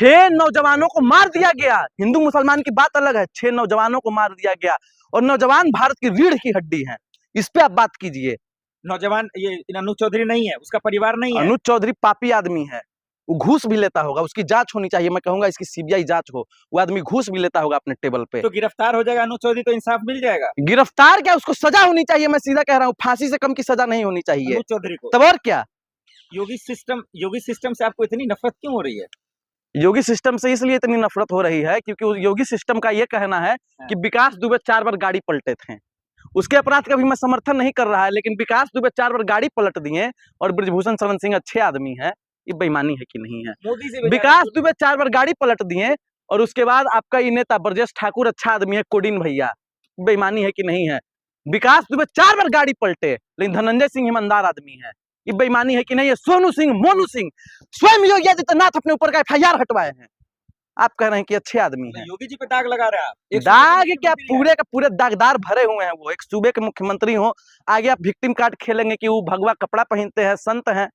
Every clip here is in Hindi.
6 नौजवानों को मार दिया गया। हिंदू मुसलमान की बात अलग है, 6 नौजवानों को मार दिया गया और नौजवान भारत की रीढ़ की हड्डी है। इस पे आप बात कीजिए। नौजवान ये अनुज चौधरी नहीं है, उसका परिवार नहीं है। अनुज चौधरी पापी आदमी है, वो घूस भी लेता होगा, उसकी जांच होनी चाहिए। मैं कहूंगा इसकी सीबीआई जांच हो। वो आदमी घूस भी लेता होगा अपने टेबल पे। तो गिरफ्तार हो जाएगा अनुज चौधरी तो इंसाफ मिल जाएगा। गिरफ्तार क्या, उसको सजा होनी चाहिए। मैं सीधा कह रहा हूँ, फांसी से कम की सजा नहीं होनी चाहिए अनुज चौधरी को। तब और क्या। योगी सिस्टम से आपको इतनी नफरत क्यों हो रही है? योगी सिस्टम से इसलिए इतनी नफरत हो रही है क्योंकि उस योगी सिस्टम का ये कहना है कि विकास दुबे 4 बार गाड़ी पलटे थे। उसके अपराध का भी मैं समर्थन नहीं कर रहा है, लेकिन विकास दुबे 4 बार गाड़ी पलट दिए और ब्रिजभूषण शरण सिंह अच्छे आदमी है, ये बेईमानी है कि नहीं है? मोदी से विकास दुबे 4 बार गाड़ी पलट दिए और उसके बाद आपका ये नेता ब्रजेश ठाकुर अच्छा आदमी है, कोडिन भैया, बेईमानी है कि नहीं है? विकास दुबे 4 बार गाड़ी पलटे, लेकिन धनंजय सिंह ईमानदार आदमी है, ये बेईमानी है कि नहीं है? सोनू सिंह, मोनू सिंह, स्वयं योगी आदित्यनाथ अपने ऊपर का एफआईआर हटवाए हैं। आप कह रहे हैं कि अच्छे आदमी हैं। योगी जी पे दाग लगा रहे हैं आप। दाग क्या, पूरे का पूरे दागदार भरे हुए हैं। वो एक सूबे के मुख्यमंत्री हो, आगे आप विक्टिम कार्ड खेलेंगे कि वो भगवा कपड़ा पहनते हैं, संत हैं।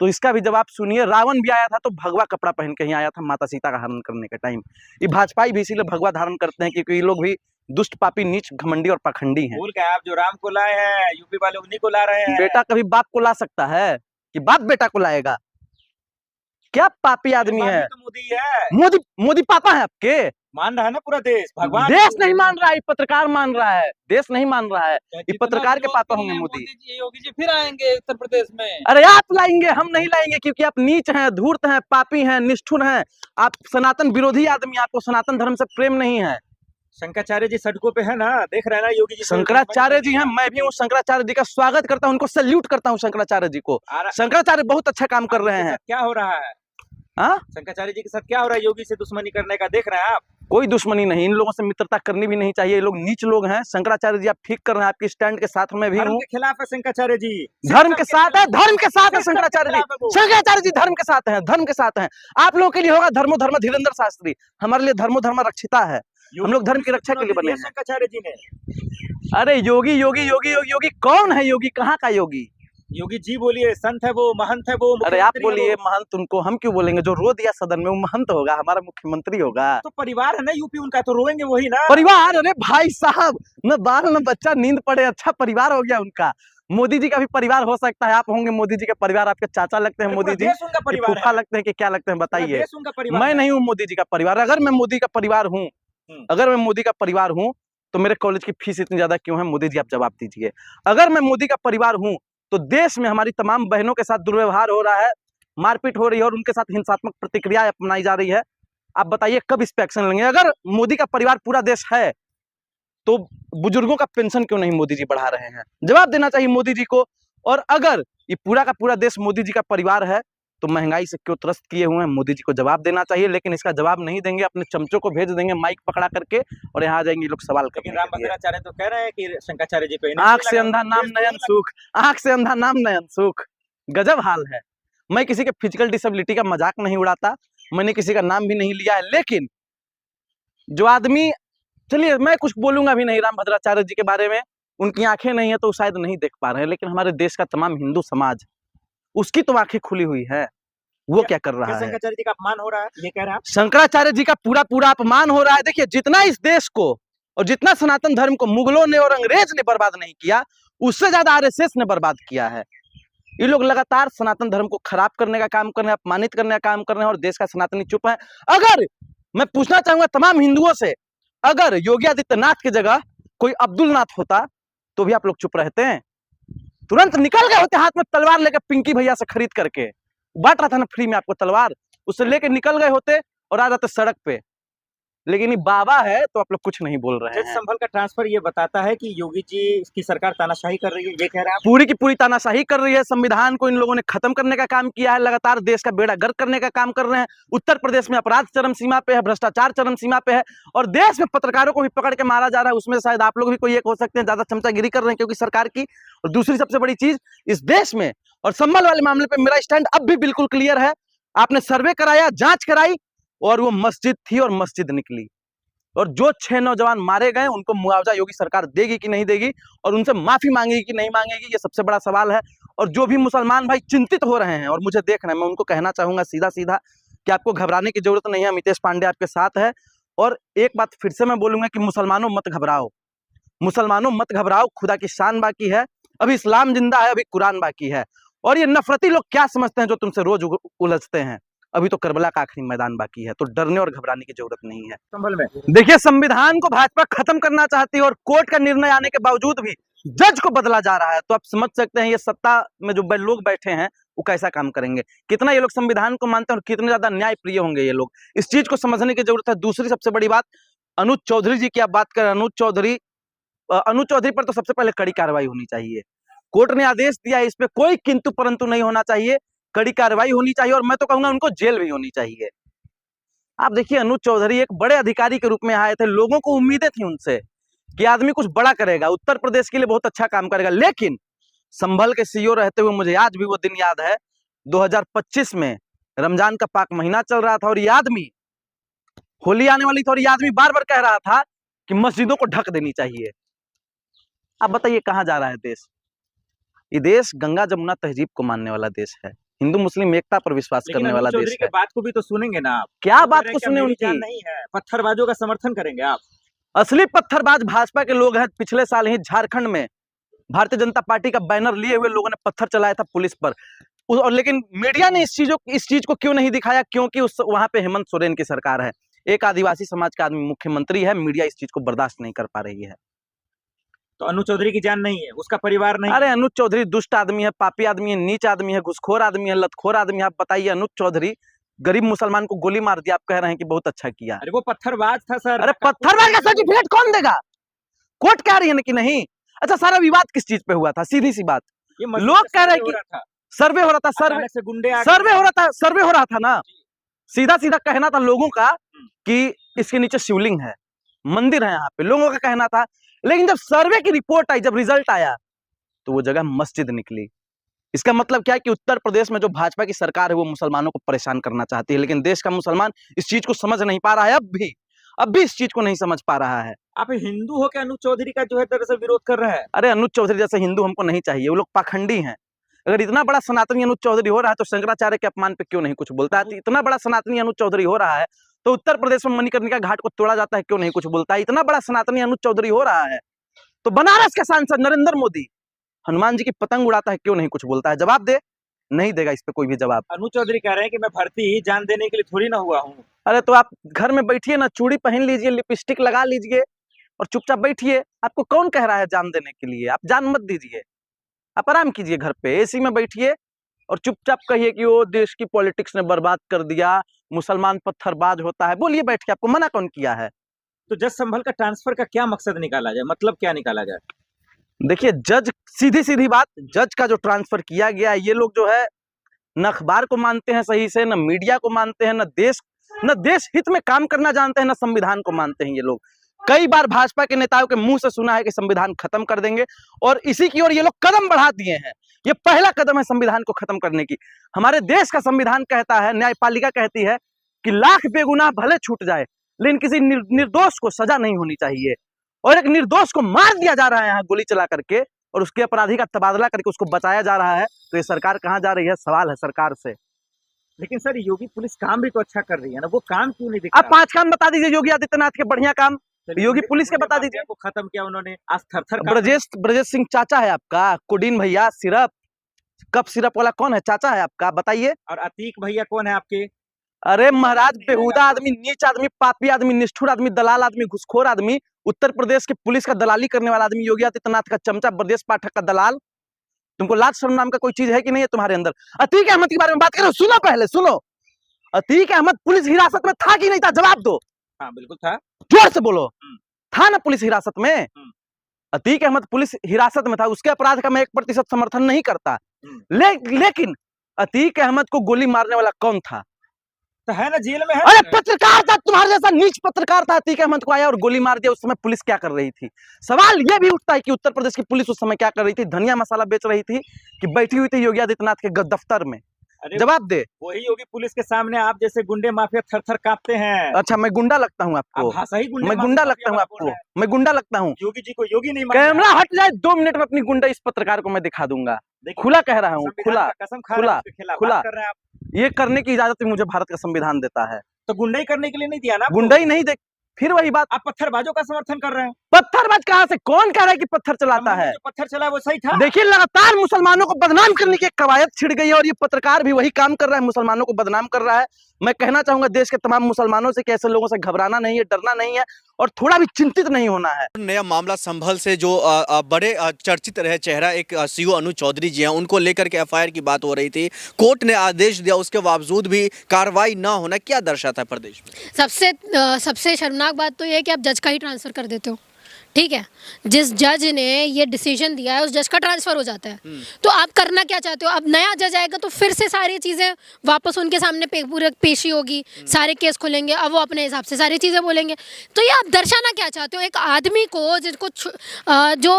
तो इसका भी जवाब सुनिए। रावण भी आया था तो भगवा कपड़ा पहन के ही आया था माता सीता का हरण करने के टाइम। ये भाजपाई भी इसीलिए भगवा धारण करते हैं क्योंकि ये लोग भी दुष्ट, पापी, नीच, घमंडी और पाखंडी हैं। भूल गए आप, जो राम को लाए हैं यूपी वाले उन्हीं को ला रहे हैं। बेटा कभी बाप को ला सकता है कि बाप बेटा को लाएगा? क्या पापी आदमी है? तो मोदी है। मोदी पापा है आपके? मान रहा है ना पूरा देश, भगवान। देश नहीं मान रहा है, पत्रकार मान रहा है। देश नहीं मान रहा है, ये पत्रकार के पापा होंगे मोदी। योगी जी फिर आएंगे उत्तर प्रदेश में। अरे आप लाएंगे, हम नहीं लाएंगे, क्योंकि आप नीच हैं, धूर्त हैं, पापी हैं, निष्ठुर हैं। आप सनातन विरोधी आदमी, आपको सनातन धर्म से प्रेम नहीं है। शंकराचार्य जी सड़कों पे है ना, देख रहे हैं ना योगी जी। शंकराचार्य जी हैं, मैं भी हूँ शंकराचार्य जी का स्वागत करता हूँ, उनको सैल्यूट करता हूँ शंकराचार्य जी को। शंकराचार्य बहुत अच्छा काम कर रहे हैं। क्या हो रहा है? हाँ, शंकराचार्य जी के साथ क्या हो रहा है? योगी से दुश्मनी करने का देख रहे हैं आप? कोई दुश्मनी नहीं, इन लोगों से मित्रता करनी भी नहीं चाहिए। ये लोग नीच लोग हैं। शंकराचार्य जी आप ठीक कर रहे हैं, आपके स्टैंड के साथ में भी हूँ। खिलाफ है शंकराचार्य जी, धर्म के साथ है, धर्म के साथ है शंकराचार्य जी। शंकराचार्य जी धर्म के साथ हैं, धर्म के साथ हैं। आप लोगों के लिए होगा धर्मो धर्म धीरेन्द्र शास्त्री, हमारे लिए धर्मो धर्म रक्षिता है। हम लोग धर्म की रक्षा के लिए बने हैं। शंकराचार्य जी ने। अरे योगी योगी योगी योगी योगी कौन है? योगी कहाँ का योगी? योगी जी बोलिए, संत है वो, महंत है वो। अरे आप बोलिए महंत, उनको हम क्यों बोलेंगे? जो रो दिया सदन में वो महंत होगा, हमारा मुख्यमंत्री होगा। तो परिवार है ना यूपी उनका, तो रोएंगे वही ना। परिवार? अरे भाई साहब, न बाल न बच्चा, नींद पड़े, अच्छा परिवार हो गया उनका। मोदी जी का भी परिवार हो सकता है, आप होंगे मोदी जी के परिवार, आपके चाचा लगते हैं मोदी जी, फूफा लगते हैं कि क्या लगते हैं बताइए? मैं नहीं हूँ मोदी जी का परिवार। अगर मैं मोदी का परिवार हूँ, अगर मैं मोदी का परिवार हूँ तो मेरे कॉलेज की फीस इतनी ज्यादा क्यों है? मोदी जी आप जवाब दीजिए। अगर मैं मोदी का परिवार हूँ तो देश में हमारी तमाम बहनों के साथ दुर्व्यवहार हो रहा है, मारपीट हो रही है और उनके साथ हिंसात्मक प्रतिक्रिया अपनाई जा रही है। आप बताइए कब इस पे एक्शन लेंगे? अगर मोदी का परिवार पूरा देश है तो बुजुर्गों का पेंशन क्यों नहीं मोदी जी बढ़ा रहे हैं? जवाब देना चाहिए मोदी जी को। और अगर ये पूरा का पूरा देश मोदी जी का परिवार है तो महंगाई से क्यों त्रस्त किए हुए हैं? मोदी जी को जवाब देना चाहिए, लेकिन इसका जवाब नहीं देंगे। अपने चमचों को भेज देंगे माइक पकड़ा करके और यहाँ आ जाएंगे लोग सवाल करने। रामभद्राचार्य तो कह रहे हैं कि शंकराचार्य जी पे आंख से अंधा नाम नयन सुख, आंख से अंधा नाम नयन सुख। गजब हाल है। मैं किसी के फिजिकल डिसेबिलिटी का मजाक नहीं उड़ाता, मैंने किसी का नाम भी नहीं लिया है, लेकिन जो आदमी, चलिए मैं कुछ बोलूंगा भी नहीं रामभद्राचार्य जी के बारे में। उनकी आंखें नहीं है तो शायद नहीं देख पा रहे हैं, लेकिन हमारे देश का तमाम हिंदू समाज, उसकी तो आंखें खुली हुई है। वो क्या कर रहा है? शंकराचार्य जी का अपमान हो रहा है, ये कह रहे हैं आप? शंकराचार्य जी का पूरा पूरा अपमान हो रहा है। देखिए, जितना इस देश को और जितना सनातन धर्म को मुगलों ने और अंग्रेज ने बर्बाद नहीं किया, उससे ज्यादा आरएसएस ने बर्बाद किया है। ये लोग लगातार सनातन धर्म को खराब करने का काम कर रहे हैं, अपमानित करने का काम कर रहे हैं और देश का सनातनी चुप है। अगर मैं पूछना चाहूंगा तमाम हिंदुओं से, अगर योगी आदित्यनाथ की जगह कोई अब्दुल नाथ होता तो भी आप लोग चुप रहते हैं? तुरंत निकल गए होते हाथ में तलवार लेकर, पिंकी भैया से खरीद करके बांट रहा था ना फ्री में आपको तलवार, उससे लेके निकल गए होते और आ जाते सड़क पे। लेकिन ये बाबा है तो आप लोग कुछ नहीं बोल रहे हैं। संभल का ट्रांसफर ये बताता है कि योगी जी की सरकार तानाशाही कर रही है, ये कह रहे हैं? पूरी की पूरी तानाशाही कर रही है। संविधान को इन लोगों ने खत्म करने का काम किया है, लगातार देश का बेड़ा गर्क करने का काम कर रहे हैं। उत्तर प्रदेश में अपराध चरम सीमा पे है, भ्रष्टाचार चरम सीमा पे है और देश में पत्रकारों को भी पकड़ के मारा जा रहा है। उसमें शायद आप लोग भी कोई एक हो सकते हैं, ज्यादा चमचागिरी कर रहे हैं क्योंकि सरकार की। और दूसरी सबसे बड़ी चीज इस देश में, और संभल वाले मामले पे मेरा स्टैंड अब भी बिल्कुल क्लियर है। आपने सर्वे कराया, जांच कराई और वो मस्जिद थी और मस्जिद निकली। और जो 6 नौजवान मारे गए उनको मुआवजा योगी सरकार देगी कि नहीं देगी, और उनसे माफी मांगेगी कि नहीं मांगेगी, ये सबसे बड़ा सवाल है। और जो भी मुसलमान भाई चिंतित हो रहे हैं और मुझे देख रहे हैं, मैं उनको कहना चाहूंगा सीधा सीधा, कि आपको घबराने की जरूरत नहीं है, अमितेश पांडे आपके साथ है। और एक बात फिर से मैं बोलूंगा कि मुसलमानों मत घबराओ, मुसलमानों मत घबराओ, खुदा की शान बाकी है, अभी इस्लाम जिंदा है, अभी कुरान बाकी है। और ये नफरती लोग क्या समझते हैं जो तुमसे रोज उलझते हैं, अभी तो करबला का आखिरी मैदान बाकी है, तो डरने और घबराने की जरूरत नहीं है। संभल में देखिए, संविधान को भाजपा खत्म करना चाहती है और कोर्ट का निर्णय आने के बावजूद भी जज को बदला जा रहा है, तो आप समझ सकते हैं ये सत्ता में जो लोग बैठे हैं वो कैसा काम करेंगे, कितना ये लोग संविधान को मानते हैं और कितने ज्यादा न्याय प्रिय होंगे ये लोग। इस चीज को समझने की जरूरत है। दूसरी सबसे बड़ी बात, अनुज चौधरी जी की आप बात करें, अनुज चौधरी पर तो सबसे पहले कड़ी कार्रवाई होनी चाहिए। कोर्ट ने आदेश दिया है, इस पे कोई किंतु परंतु नहीं होना चाहिए, कड़ी कार्रवाई होनी चाहिए और मैं तो कहूंगा उनको जेल भी होनी चाहिए। आप देखिए, अनुज चौधरी एक बड़े अधिकारी के रूप में आए थे, लोगों को उम्मीदें थी उनसे कि आदमी कुछ बड़ा करेगा, उत्तर प्रदेश के लिए बहुत अच्छा काम करेगा, लेकिन संभल के सीईओ रहते हुए मुझे आज भी वो दिन याद है, 2025 में रमजान का पाक महीना चल रहा था और ये आदमी, होली आने वाली थी और ये आदमी बार बार कह रहा था कि मस्जिदों को ढक देनी चाहिए। आप बताइए कहां जा रहा है देश? ये देश गंगा जमुना तहजीब को मानने वाला देश है, हिंदू मुस्लिम एकता पर विश्वास करने वाला देश है। बात को भी तो सुनेंगे ना आप? क्या बात को सुने उनकी? नहीं है, पत्थरबाजों का समर्थन करेंगे आप? असली पत्थरबाज भाजपा के लोग हैं। पिछले साल ही झारखंड में भारतीय जनता पार्टी का बैनर लिए हुए लोगों ने पत्थर चलाया था पुलिस पर, और लेकिन मीडिया ने इस चीज को क्यों नहीं दिखाया? क्योंकि वहां पे हेमंत सोरेन की सरकार है, एक आदिवासी समाज का आदमी मुख्यमंत्री है, मीडिया इस चीज को बर्दाश्त नहीं कर पा रही है। तो अनुज चौधरी की जान नहीं है, उसका परिवार नहीं? अरे अनुज चौधरी दुष्ट आदमी है, पापी आदमी है, नीच आदमी है, घुसखोर आदमी है, लतखोर आदमी है। आप बताइए, अनुज चौधरी गरीब मुसलमान को गोली मार दिया, आप कह रहे हैं कि बहुत अच्छा किया। अरे वो पत्थरबाज था सर। अरे पत्थरबाज का सर्टिफिकेट कौन देगा? कोर्ट कह रही है ना कि नहीं। अच्छा, सारा विवाद किस चीज पे हुआ था? सीधी सी बात, लोग कह रहे हैं कि सर्वे हो रहा था, सर्वे हो रहा था ना। सीधा सीधा कहना था लोगों का कि इसके नीचे शिवलिंग है, मंदिर है, यहाँ पे लोगों का कहना था। लेकिन जब सर्वे की रिपोर्ट आई, जब रिजल्ट आया, तो वो जगह मस्जिद निकली। इसका मतलब क्या है कि उत्तर प्रदेश में जो भाजपा की सरकार है वो मुसलमानों को परेशान करना चाहती है, लेकिन देश का मुसलमान इस चीज को समझ नहीं पा रहा है। अब भी इस चीज को नहीं समझ पा रहा है। आप हिंदू हो के अनुज चौधरी का जो है दरअसल विरोध कर रहे हैं? अरे अनुज चौधरी जैसे हिंदू हमको नहीं चाहिए, वो लोग पाखंडी हैं। अगर इतना बड़ा सनातनी अनुज चौधरी हो रहा है तो शंकराचार्य के अपमान पे क्यों नहीं कुछ बोलता है? इतना बड़ा सनातनी अनुज चौधरी हो रहा है तो उत्तर प्रदेश में मणिकर्णिका घाट को तोड़ा जाता है, क्यों नहीं कुछ बोलता है? इतना बड़ा सनातनी अनुज चौधरी हो रहा है तो बनारस के सांसद नरेंद्र मोदी हनुमान जी की पतंग उड़ाता है, क्यों नहीं कुछ बोलता है? जवाब दे, नहीं देगा इस पे कोई भी जवाब। अनुज चौधरी कह रहे हैं कि मैं भर्ती जान देने के लिए थोड़ी ना हुआ हूँ। अरे तो आप घर में बैठिए ना, चूड़ी पहन लीजिए, लिपस्टिक लगा लीजिए और चुपचाप बैठिए। आपको कौन कह रहा है जान देने के लिए? आप जान मत दीजिए, आप आराम कीजिए, घर पे एसी में बैठिए और चुपचाप कहिए कि वो देश की पॉलिटिक्स ने बर्बाद कर दिया, मुसलमान पत्थरबाज होता है। बोलिए बैठ के, आपको मना कौन किया है? तो जज संभल का ट्रांसफर का क्या मकसद निकाला जाए, मतलब क्या निकाला जाए? देखिए जज, सीधी सीधी बात, जज का जो ट्रांसफर किया गया, ये लोग जो है न अखबार को मानते हैं सही से, न मीडिया को मानते हैं, न देश हित में काम करना जानते हैं, न संविधान को मानते हैं। ये लोग कई बार भाजपा के नेताओं के मुंह से सुना है कि संविधान खत्म कर देंगे, और इसी की ओर ये लोग कदम बढ़ा दिए हैं। ये पहला कदम है संविधान को खत्म करने की। हमारे देश का संविधान कहता है, न्यायपालिका कहती है कि लाख बेगुनाह भले छूट जाए, लेकिन किसी निर्दोष को सजा नहीं होनी चाहिए। और एक निर्दोष को मार दिया जा रहा है यहाँ गोली चला करके, और उसके अपराधी का तबादला करके उसको बचाया जा रहा है। तो ये सरकार कहाँ जा रही है? सवाल है सरकार से। लेकिन सर योगी पुलिस काम भी तो अच्छा कर रही है ना, वो काम क्यों नहीं दिखा? आप 5 काम बता दीजिए योगी आदित्यनाथ के बढ़िया काम, योगी पुलिस के बता दीजिए। खत्म किया उन्होंने, आज थर-थर। ब्रजेश सिंह चाचा है आपका, कोडीन भैया, सिरप कप सिरप वाला कौन है? चाचा है आपका, बताइए। और अतीक भैया कौन है आपके? अरे महाराज, बेहुदा आदमी, नीच आदमी, पापी आदमी, निष्ठुर आदमी, दलाल आदमी, घुसखोर आदमी, उत्तर प्रदेश की पुलिस का दलाली करने वाला आदमी, योगी आदित्यनाथ का चमचा, ब्रजेश पाठक का दलाल। तुमको लाज शर्म नाम का कोई चीज है कि नहीं है तुम्हारे अंदर? अतीक अहमद के बारे में बात करो, सुनो पहले सुनो। अतीक अहमद पुलिस हिरासत में था कि नहीं था? जवाब दो। हाँ बिल्कुल था। जोर से बोलो। था ना पुलिस हिरासत में? अतीक अहमद पुलिस हिरासत में था, उसके अपराध का मैं 1% समर्थन नहीं करता, लेकिन अतीक अहमद को गोली मारने वाला कौन था? तो है ना, जेल में है। अरे पत्रकार था, तुम्हारे जैसा नीच पत्रकार था, अतीक अहमद को आया और गोली मार दिया। उस समय पुलिस क्या कर रही थी? सवाल यह भी उठता है कि उत्तर प्रदेश की पुलिस उस समय क्या कर रही थी? धनिया मसाला बेच रही थी कि बैठी हुई थी योगी आदित्यनाथ के दफ्तर में? जवाब दे। वही योगी पुलिस के सामने आप जैसे गुंडे माफिया थर-थर कांपते हैं। अच्छा, मैं गुंडा लगता हूँ आपको? मैं गुंडा लगता हूँ आपको? मैं गुंडा लगता हूँ? योगी जी को योगी नहीं, कैमरा हट जाए 2 मिनट में अपनी गुंडा इस पत्रकार को मैं दिखा दूंगा। खुला कह रहा हूँ, खुला खुला खुला। ये करने की इजाजत भी मुझे भारत का संविधान देता है। तो गुंडाई करने के लिए नहीं दिया ना आपको? गुंडाई नहीं दे, फिर वही बात, आप पत्थरबाजों का समर्थन कर रहे हैं। पत्थरबाज कहाँ से, कौन कह रहा है कि पत्थर चलाता है? जो पत्थर चला वो सही था। देखिए लगातार मुसलमानों को बदनाम करने की एक कवायद छिड़ गई है और ये पत्रकार भी वही काम कर रहा है, मुसलमानों को बदनाम कर रहा है। मैं कहना चाहूंगा देश के तमाम मुसलमानों से कि ऐसे लोगों से घबराना नहीं है, डरना नहीं है और थोड़ा भी चिंतित नहीं होना है। नया मामला संभल से जो बड़े चर्चित रहे चेहरा एक सीओ अनुज चौधरी जी हैं, उनको लेकर के एफआईआर की बात हो रही थी। कोर्ट ने आदेश दिया, उसके बावजूद भी कार्रवाई न होना क्या दर्शाता है प्रदेश में? सबसे शर्मनाक बात तो ये है कि आप जज का ही ट्रांसफर कर देते हो। ठीक है, जिस जज ने ये डिसीजन दिया है उस जज का ट्रांसफर हो जाता है। तो आप करना क्या चाहते हो? अब नया जज आएगा तो फिर से सारी चीज़ें वापस उनके सामने पूरे पेशी होगी, सारे केस खुलेंगे, अब वो अपने हिसाब से सारी चीज़ें बोलेंगे। तो ये आप दर्शाना क्या चाहते हो? एक आदमी को जिसको जो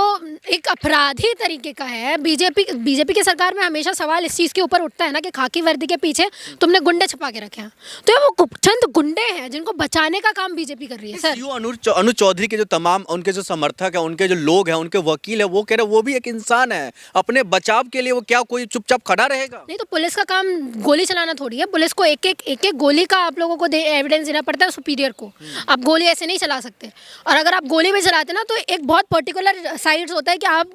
एक अपराधी तरीके का है, बीजेपी की सरकार में हमेशा सवाल इस चीज़ के ऊपर उठता है ना कि खाकी वर्दी के पीछे तुमने गुंडे छुपा के रखे हैं। तो ये वो चंद गुंडे हैं जिनको बचाने का काम बीजेपी कर रही है। सर, सीओ अनुज चौधरी के जो तमाम उनके जो समर्थक है, उनके जो लोग हैं, उनके वकील है, वो कह रहे वो भी एक इंसान है, अपने बचाव के लिए वो क्या कोई चुपचाप खड़ा रहेगा? नहीं, तो पुलिस का काम गोली चलाना थोड़ी है। पुलिस को एक गोली का आप लोगों को एविडेंस देना पड़ता है सुपीरियर को। आप गोली ऐसे नहीं चला सकते, और अगर आप गोली भी चलाते ना तो एक बहुत पर्टिकुलर साइड्स होता है कि आप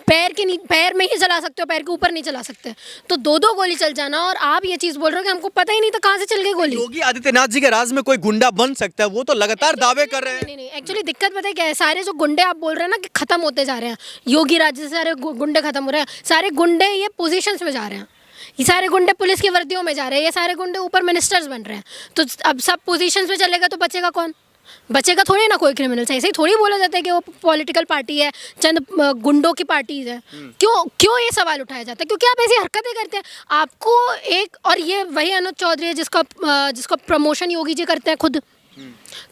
पैर में ही चला सकते हो, पैर के ऊपर नहीं चला सकते। तो दो गोली चल जाना, और आप ये चीज़ बोल रहे हो कि हमको पता ही नहीं था कहाँ से चल गई गोली। योगी आदित्यनाथ जी के राज में कोई गुंडा बन सकता है, वो तो लगातार दावे कर रहे हैं। नहीं, एक्चुअली दिक्कत पता है क्या है? सारे जो गुंडे आप बोल रहे हैं ना कि खत्म होते जा रहे हैं, योगी राज्य से सारे गुंडे खत्म हो रहे हैं। सारे गुंडे ये पोजीशंस में जा रहे हैं, ये सारे गुंडे पुलिस की वर्दियों में जा रहे हैं, ये सारे गुंडे ऊपर मिनिस्टर्स बन रहे हैं। तो अब सब पोजीशंस में चलेगा तो बचेगा कौन? बचेगा थोड़ी ना कोई क्रिमिनल। ऐसे ही थोड़ी बोला जाता है कि वो पॉलिटिकल पार्टी है, चंद गुंडों की पार्टीज है। क्यों ये सवाल उठाया जाता है? क्योंकि आप ऐसी हरकतें करते हैं। आपको एक, और ये वही अनुज चौधरी है जिसका प्रमोशन योगी जी करते हैं खुद।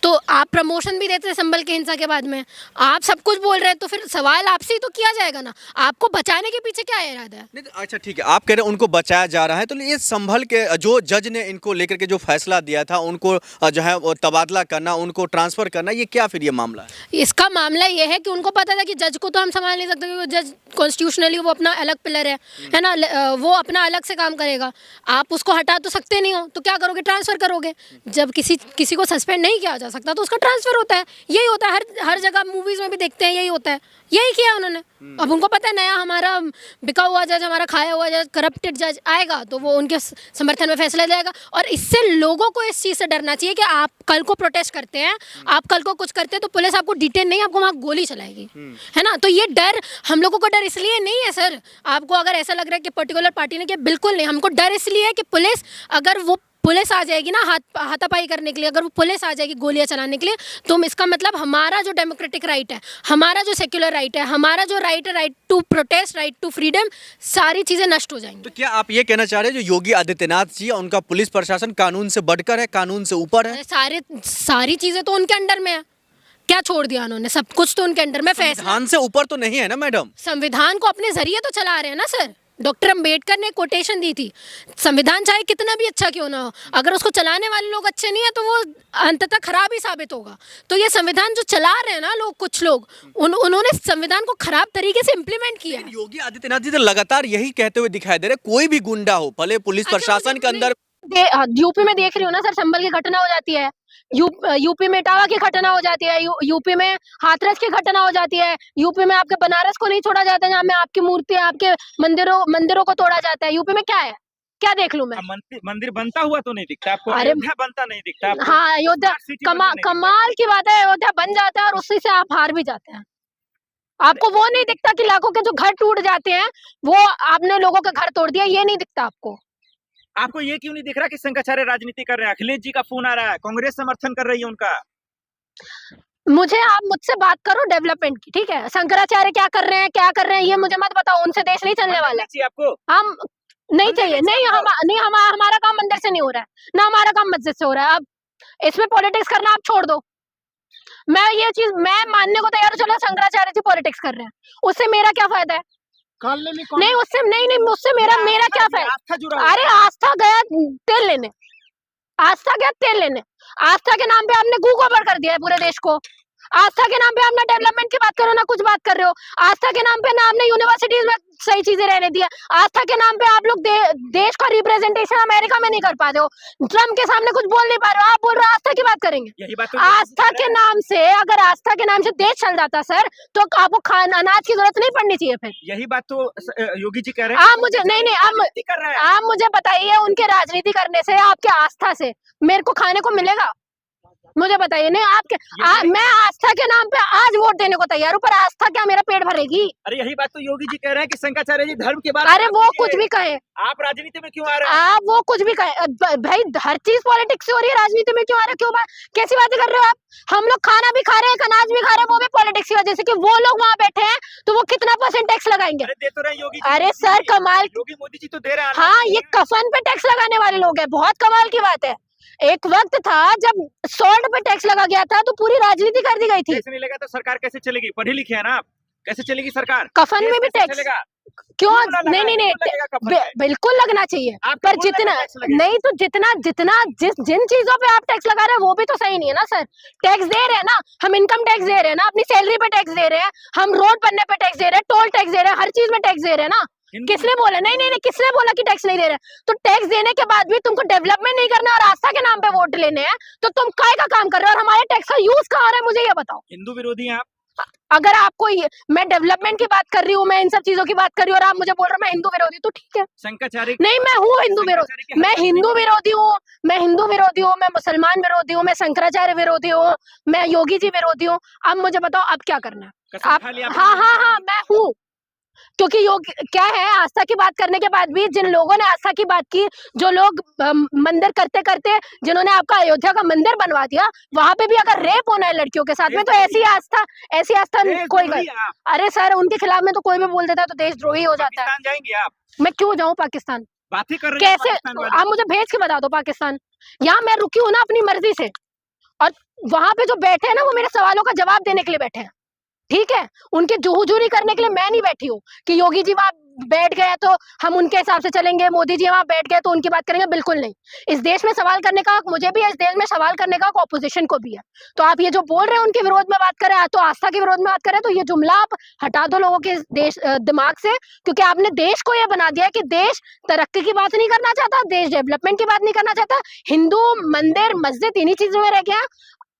तो आप प्रमोशन भी देते हैं संभल के हिंसा के बाद में, आप सब कुछ बोल रहे हैं, तो फिर सवाल आपसे ही तो किया जाएगा ना, आपको बचाने के पीछे क्या इरादा है? नहीं, अच्छा ठीक है, आप कह रहे हैं उनको बचाया जा रहा है, तो ये संभल के जो जज ने इनको लेकर के जो फैसला दिया था, उनको जो है वो तबादला करना, उनको ट्रांसफर करना, ये क्या फिर ये मामला है? इसका मामला ये है कि उनको पता था कि जज को तो हम संभाल नहीं सकते, क्योंकि जज कॉन्स्टिट्यूशनली वो अपना अलग पिलर है ना, वो अपना अलग से काम करेगा। आप उसको हटा तो सकते नहीं हो, तो क्या करोगे? ट्रांसफर करोगे। जब किसी को सस्पेंड नहीं किया जा सकता तो उसका ट्रांसफर होता है। यही होता है, हर जगह मूवीज में भी देखते हैं, यही होता है, यही किया उन्होंने। अब उनको पता है नया हमारा बिका हुआ जज, हमारा खाया हुआ जज, करप्टेड जज आएगा तो वो उनके समर्थन में फैसला देगा। और इससे लोगों को इस चीज़ से डरना चाहिए कि आप कल को प्रोटेस्ट करते हैं, आप कल को कुछ करते हैं तो पुलिस आपको डिटेन नहीं, आपको वहाँ गोली चलाएगी, है ना। तो ये डर हम लोगों को डर इसलिए नहीं है सर, आपको अगर ऐसा लग रहा है कि पर्टिकुलर पार्टी ने किया, बिल्कुल नहीं। हमको डर इसलिए है कि पुलिस, अगर वो पुलिस आ जाएगी ना हाथापाई करने के लिए, अगर वो पुलिस आ जाएगी गोलियां चलाने के लिए, तो इसका मतलब हमारा जो डेमोक्रेटिक राइट है, हमारा जो सेक्युलर राइट है, हमारा जो राइट है, right to protest, right to freedom, सारी चीज़ें नष्ट हो जाएंगी। तो क्या आप ये कहना चाह रहे हैं जो योगी आदित्यनाथ जी, उनका पुलिस प्रशासन कानून से बढ़कर है, कानून से ऊपर है? सारी चीज़ें तो उनके अंडर में है। क्या छोड़ दिया उन्होंने? सब कुछ तो उनके अंडर में। संविधान से ऊपर तो नहीं है ना मैडम? संविधान को अपने जरिए तो चला रहे हैं ना सर। डॉक्टर अंबेडकर ने कोटेशन दी थी, संविधान चाहे कितना भी अच्छा क्यों ना हो, अगर उसको चलाने वाले लोग अच्छे नहीं है तो वो अंततः खराब ही साबित होगा। तो ये संविधान जो चला रहे हैं ना लोग, कुछ लोग, उन्होंने संविधान को खराब तरीके से इम्प्लीमेंट किया है। योगी आदित्यनाथ जी तो लगातार यही कहते हुए दिखाई दे रहे, कोई भी गुंडा हो, भले पुलिस प्रशासन के अंदर। यूपी में देख रही हूँ ना सर, संभल की घटना हो जाती है, यूपी में इटावा की घटना हो जाती है, यूपी में हाथरस की घटना हो जाती है, यूपी में आपके बनारस को नहीं छोड़ा जाता है, जहाँ में आपकी मूर्ति, आपके मंदिरों को तोड़ा जाता है। यूपी में क्या है? क्या देख लूं मैं? मंदिर बनता हुआ तो नहीं दिखता आपको? अरे अयोध्या बनता नहीं दिखता आपको? हाँ, अयोध्या कमाल की बात है, अयोध्या बन जाता है और उसी से आप हार भी जाते हैं। आपको वो नहीं दिखता कि लाखों के जो घर टूट जाते हैं, वो आपने लोगों का घर तोड़ दिया, ये नहीं दिखता आपको? आपको ये क्यों नहीं दिख रहा कि शंकराचार्य राजनीति कर रहे हैं? अखिलेश जी का फोन आ रहा है, कांग्रेस समर्थन कर रही है उनका। आप मुझसे बात करो डेवलपमेंट की, ठीक है? शंकराचार्य क्या कर रहे हैं ये मुझे मत बताओ, उनसे देश नहीं चलने वाला है। आपको हम नहीं चाहिए, हमारा काम मंदिर से नहीं हो रहा है, ना हमारा काम मस्जिद से हो रहा है। अब इसमें पॉलिटिक्स करना आप छोड़ दो। मैं मानने को तैयार हूँ, चलो शंकराचार्य जी पॉलिटिक्स कर रहे हैं, उससे मेरा क्या फायदा है? नहीं, उससे मेरा क्या फायदा? अरे आस्था गया तेल लेने, आस्था के नाम पे आपने गू गोबर कर दिया है पूरे देश को। आस्था के नाम पे आप ना डेवलपमेंट की बात करो ना कुछ बात कर रहे हो। आस्था के नाम पे ना आपने यूनिवर्सिटीज में सही चीजें रहने दिया। आस्था के नाम पे आप लोग देश का रिप्रेजेंटेशन अमेरिका में नहीं कर पाते हो, ट्रम्प के सामने कुछ बोल नहीं पा रहे हो। आप बोल रहे हो आस्था की बात करेंगे। यही बात तो आस्था के नाम से, अगर आस्था के नाम से देश चल जाता सर, तो आपको अनाज की जरूरत नहीं पड़नी चाहिए फिर। यही बात तो योगी जी कह रहे हैं। आप मुझे नहीं आप मुझे बताइए, उनके राजनीति करने से, आपके आस्था से मेरे को खाने को मिलेगा? मुझे बताइए। नहीं आपके मैं आस्था के नाम पे आज वोट देने को तैयार हूँ, पर आस्था क्या मेरा पेट भरेगी? अरे यही बात तो योगी जी कह रहे हैं कि शंकराचार्य जी धर्म के बारे अरे वो कुछ भी कहे, आप राजनीति में क्यों आ रहे हैं? आप वो कुछ भी कहे भाई, हर चीज पॉलिटिक्स से हो रही है, राजनीति में क्यों आ रहे हो? क्यों कैसी बातें कर रहे हो आप? हम लोग खाना भी खा रहे हैं, अनाज भी खा रहे हैं, वो भी पॉलिटिक्स की वजह से कि वो लोग वहाँ बैठे हैं तो वो कितना % टैक्स लगाएंगे। अरे दे तो रहे योगी जी। अरे सर कमाल, योगी मोदी जी तो दे रहे हैं। हाँ ये कफन पे टैक्स लगाने वाले लोग हैं, बहुत कमाल की बात है। एक वक्त था जब सॉल्ट पे टैक्स लगा गया था तो पूरी राजनीति कर दी गई थी। टैक्स नहीं लगा तो सरकार कैसे चलेगी? पढ़े लिखे हैं ना आप, कैसे चलेगी सरकार? कफन में भी टैक्स क्यों? नहीं बिल्कुल लगना चाहिए, पर जितना नहीं तो जितना जिन चीजों पे आप टैक्स लगा रहे हैं वो भी तो सही नहीं है ना सर। टैक्स दे रहे हैं ना, हम इनकम टैक्स दे रहे हैं ना, अपनी सैलरी पे टैक्स दे रहे हैं, हम रोड बनने पे टैक्स दे रहे हैं, टोल टैक्स दे रहे हैं, हर चीज में टैक्स दे रहे हैं ना। किसने बोला? नहीं किसने बोला कि टैक्स नहीं दे रहे? तो टैक्स देने के बाद भी तुमको डेवलपमेंट नहीं करना और आस्था के नाम पे वोट लेने हैं, तो तुम काय का काम कर रहे हो और हमारे टैक्स का यूज कहाँ रहा है? मुझे ये बताओ। हिंदू विरोधी हैं आप। अगर आपको मैं डेवलपमेंट की बात कर रही हूँ, मैं इन सब चीजों की बात कर रही हूँ और आप मुझे बोल रहे हो मैं हिंदू विरोधी, तो ठीक है। शंकराचार्य नहीं, मैं हूँ हिंदू विरोधी, मैं हिंदू विरोधी हूँ, मैं हिंदू विरोधी हूँ, मैं मुसलमान विरोधी हूँ, मैं शंकराचार्य विरोधी हूँ, मैं योगी जी विरोधी हूँ। अब मुझे बताओ अब क्या करना है आप? हाँ मैं हूँ, क्योंकि योग क्या है, आस्था की बात करने के बाद भी जिन लोगों ने आस्था की बात की, जो लोग मंदिर करते करते जिन्होंने आपका अयोध्या का मंदिर बनवा दिया, वहां पे भी अगर रेप होना है लड़कियों के साथ में, तो ऐसी आस्था कोई अरे सर उनके खिलाफ में तो कोई भी बोल देता है तो देशद्रोही हो जाता है। जाएंगे आप? मैं क्यों जाऊं पाकिस्तान? बातें कर रहे हैं कैसे? आप मुझे भेज के बता दो पाकिस्तान। यहाँ मैं रुकी हूँ ना अपनी मर्जी से, और वहां पे जो बैठे हैं ना वो मेरे सवालों का जवाब देने के लिए बैठे हैं, ठीक है? उनके जुहुजूरी करने के लिए मैं नहीं बैठी हूँ कि योगी जी वहां बैठ गए तो हम उनके हिसाब से चलेंगे, मोदी जी वहां बैठ गए तो उनकी बात करेंगे, बिल्कुल नहीं। इस देश में सवाल करने का हक मुझे भी है, इस देश में सवाल करने का हक ऑपोजिशन को भी है। तो आप ये जो बोल रहे हैं उनके विरोध में बात करें, तो आस्था के विरोध में बात करें, तो ये जुमला आप हटा दो लोगों के दिमाग से, क्योंकि आपने देश को ये बना दिया कि देश तरक्की की बात नहीं करना चाहता, देश डेवलपमेंट की बात नहीं करना चाहता, हिंदू मंदिर मस्जिद इन्हीं चीजों में रह गया।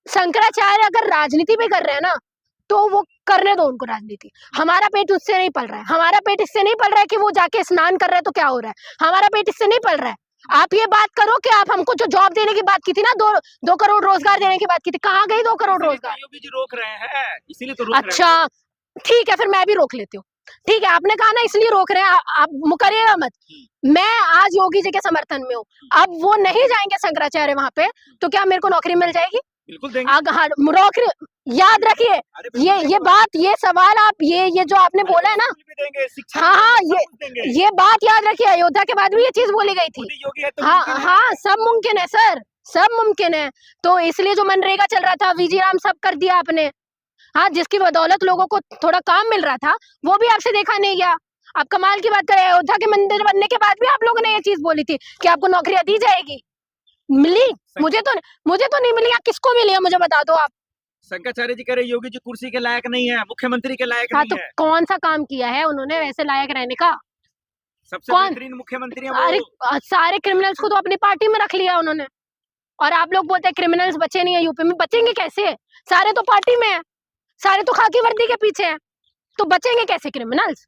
शंकराचार्य अगर राजनीति भी कर रहे हैं ना, तो वो करने दो उनको राजनीति। हमारा पेट उससे नहीं पल रहा है, हमारा पेट इससे नहीं पल रहा है कि वो जाके स्नान कर रहे हैं तो क्या हो रहा है, हमारा पेट इससे नहीं पल रहा है। आप ये बात करो कि आप हमको जो जॉब देने की बात की थी ना, 2 करोड़ रोजगार देने की बात की थी, कहाँ गई 2 करोड़ रोजगार? योगी जी रोक रहे हैं, इसीलिए तो रोक अच्छा रहे हैं। ठीक है, फिर मैं भी रोक लेती हूँ। ठीक है, आपने कहा ना इसलिए रोक रहे हैं, आप मुकरिएगा मत। मैं आज योगी जी के समर्थन में हूँ। अब वो नहीं जाएंगे शंकराचार्य वहां पे, तो क्या मेरे को नौकरी मिल जाएगी? बिल्कुल देंगे। नौकरी याद रखिए, ये बात, ये सवाल आप ये जो आपने बोला है ना, हाँ ये बात याद रखिए। अयोध्या के बाद भी ये चीज बोली गई थी। हाँ सब मुमकिन है सर, सब मुमकिन है। तो इसलिए जो मनरेगा चल रहा था, वीजी राम सब कर दिया आपने, हाँ, जिसकी बदौलत लोगों को थोड़ा काम मिल रहा था, वो भी आपसे देखा नहीं गया। आप कमाल की बात करें, अयोध्या के मंदिर बनने के बाद भी आप लोगों ने ये चीज बोली थी कि आपको नौकरियां दी जाएगी। मिली? मुझे तो नहीं मिली। किसको मिली है मुझे बता दो आप। शंकराचार्य जी कह रहे योगी जी कुर्सी के लायक नहीं है, मुख्यमंत्री के लायक नहीं है। कौन सा काम किया है उन्होंने वैसे लायक रहने का? सबसे बेहतरीन मुख्यमंत्री है। अरे सारे क्रिमिनल्स को तो अपनी पार्टी में रख लिया उन्होंने, और आप लोग बोलते हैं क्रिमिनल्स बचे नहीं है यूपी में। बचेंगे कैसे? सारे तो पार्टी में है, सारे तो खाकी वर्दी के पीछे हैं, तो बचेंगे कैसे क्रिमिनल्स?